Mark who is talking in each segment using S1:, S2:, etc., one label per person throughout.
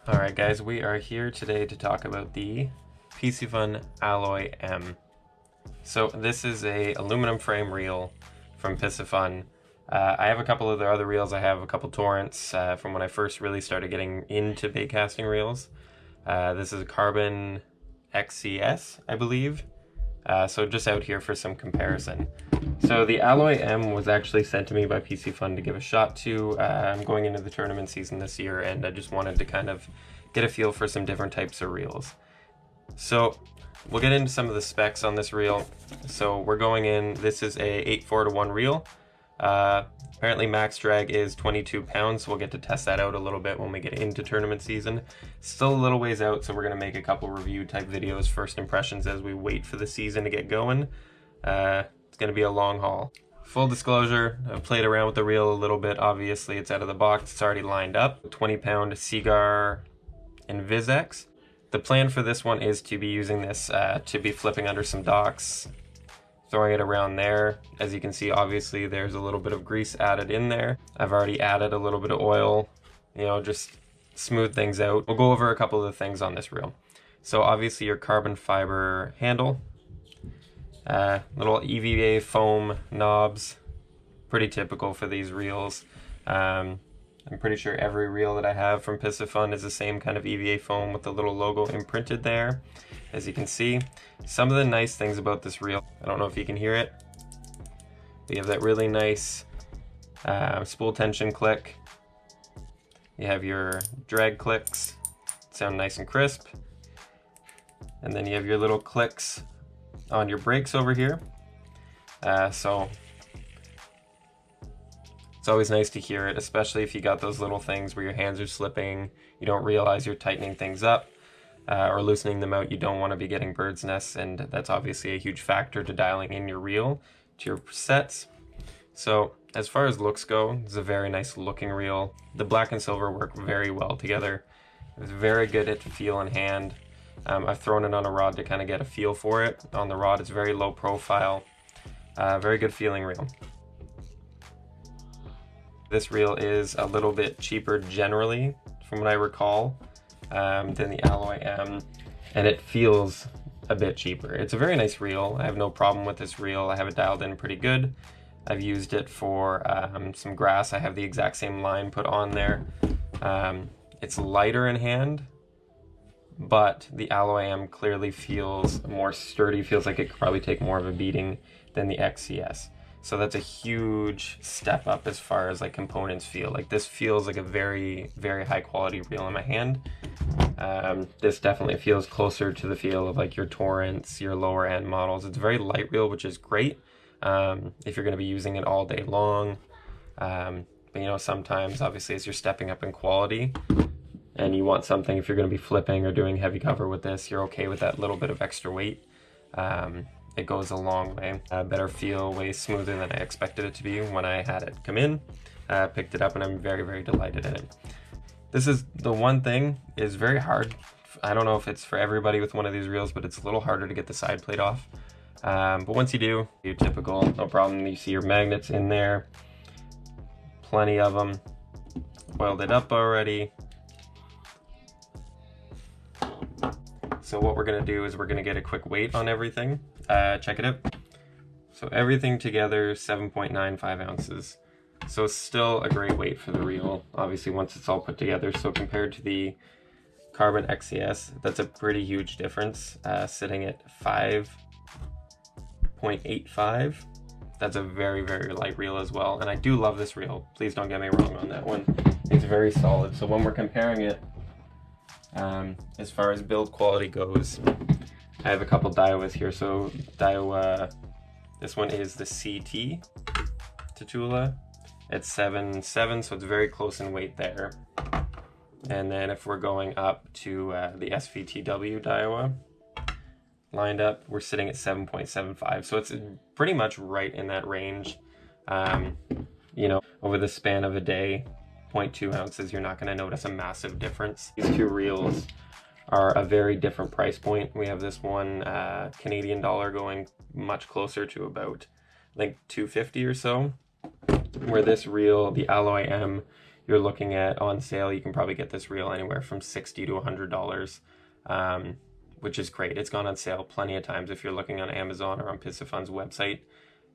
S1: Alright guys, we are here today to talk about the PISCIFUN Alloy M. So this is a aluminum frame reel from PISCIFUN. I have a couple of their other reels. I have a couple torrents from when I first really started getting into bait casting reels. This is a carbon XCS, I believe. So just out here for some comparison. So the Alloy M was actually sent to me by PISCIFUN to give a shot to. I'm going into the tournament season this year, and I just wanted to kind of get a feel for some different types of reels. So we'll get into some of the specs on this reel. So we're going in, this is a 8:4:1 reel. Apparently max drag is 22 pounds, so we'll get to test that out a little bit when we get into tournament season. Still a little ways out, so we're going to make a couple review type videos, first impressions as we wait for the season to get going. It's going to be a long haul. Full disclosure, I've played around with the reel a little bit. Obviously it's out of the box, it's already lined up. 20-pound Seagar Invisex. The plan for this one is to be using this to be flipping under some docks, throwing it around there. As you can see, obviously there's a little bit of grease added in there. I've already added a little bit of oil, you know, just smooth things out. We'll go over a couple of the things on this reel. So obviously your carbon fiber handle, little EVA foam knobs, pretty typical for these reels. I'm pretty sure every reel that I have from PISCIFUN is the same kind of EVA foam with the little logo imprinted there. As you can see, some of the nice things about this reel, I don't know if you can hear it, but you have that really nice spool tension click. You have your drag clicks, sound nice and crisp. And then you have your little clicks on your brakes over here. So it's always nice to hear it, especially if you got those little things where your hands are slipping, you don't realize you're tightening things up or loosening them out. You don't want to be getting bird's nests, and that's obviously a huge factor to dialing in your reel to your sets. So as far as looks go, it's a very nice looking reel. The black and silver work very well together. It's very good at feel and hand. I've thrown it on a rod to kind of get a feel for it. On the rod, it's very low profile, very good feeling reel. This reel is a little bit cheaper generally, from what I recall, than the Alloy M, and it feels a bit cheaper. It's a very nice reel. I have no problem with this reel. I have it dialed in pretty good. I've used it for some grass. I have the exact same line put on there. It's lighter in hand, but the Alloy M clearly feels more sturdy, feels like it could probably take more of a beating than the XCS. So that's a huge step up as far as like components feel. Like this feels like a very, very high quality reel in my hand. This definitely feels closer to the feel of like your torrents, your lower end models. It's a very light reel, which is great if you're going to be using it all day long. But you know, sometimes obviously as you're stepping up in quality and you want something, if you're going to be flipping or doing heavy cover with this, you're okay with that little bit of extra weight. It goes a long way. Better feel, way smoother than I expected it to be when I had it come in. Picked it up and I'm very, very delighted in it. This is the one thing, is very hard. I don't know if it's for everybody with one of these reels, but it's a little harder to get the side plate off. But once you do, you're typical, no problem. You see your magnets in there, plenty of them. Oiled it up already. So what we're gonna do is we're gonna get a quick weight on everything. Check it out. So everything together, 7.95 ounces. So still a great weight for the reel, obviously once it's all put together. So compared to the carbon XCS, that's a pretty huge difference, sitting at 5.85. That's a very, very light reel as well. And I do love this reel. Please don't get me wrong on that one. It's very solid. So when we're comparing it, as far as build quality goes, I have a couple Daiwas here. So Daiwa, this one is the CT Tatula. It's 7.7, so it's very close in weight there. And then if we're going up to the SVTW Daiwa, lined up, we're sitting at 7.75. So it's pretty much right in that range. You know, over the span of a day, 0.2 ounces, you're not going to notice a massive difference. These two reels are a very different price point. We have this one Canadian dollar going much closer to about, I think, $250 or so, where this reel, the Alloy M, you're looking at on sale, you can probably get this reel anywhere from $60 to $100, which is great. It's gone on sale plenty of times. If you're looking on Amazon or on PISCIFUN's website,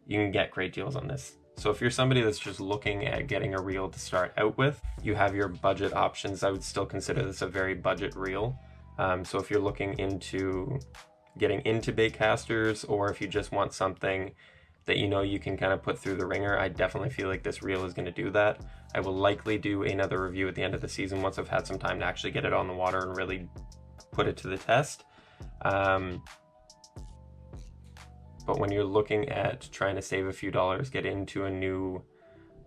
S1: you can get great deals on this. So if you're somebody that's just looking at getting a reel to start out with, you have your budget options. I would still consider this a very budget reel. So if you're looking into getting into bait casters, or if you just want something that you know you can kind of put through the ringer, I definitely feel like this reel is going to do that. I will likely do another review at the end of the season once I've had some time to actually get it on the water and really put it to the test. But when you're looking at trying to save a few dollars, get into a new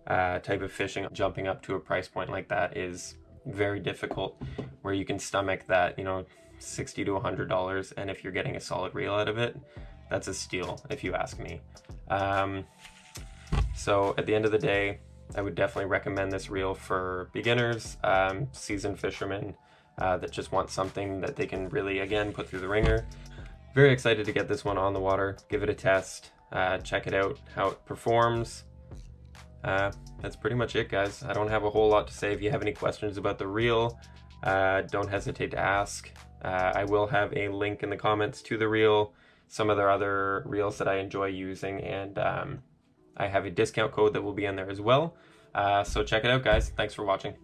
S1: type of fishing, jumping up to a price point like that is very difficult, where you can stomach that, you know, $60 to $100, and if you're getting a solid reel out of it, that's a steal, if you ask me. So at the end of the day, I would definitely recommend this reel for beginners, seasoned fishermen that just want something that they can really, again, put through the ringer. Very excited to get this one on the water, give it a test, check it out, how it performs. That's pretty much it, guys. I don't have a whole lot to say. If you have any questions about the reel, don't hesitate to ask. I will have a link in the comments to the reel, some of the other reels that I enjoy using, and I have a discount code that will be in there as well. So check it out, guys. Thanks for watching.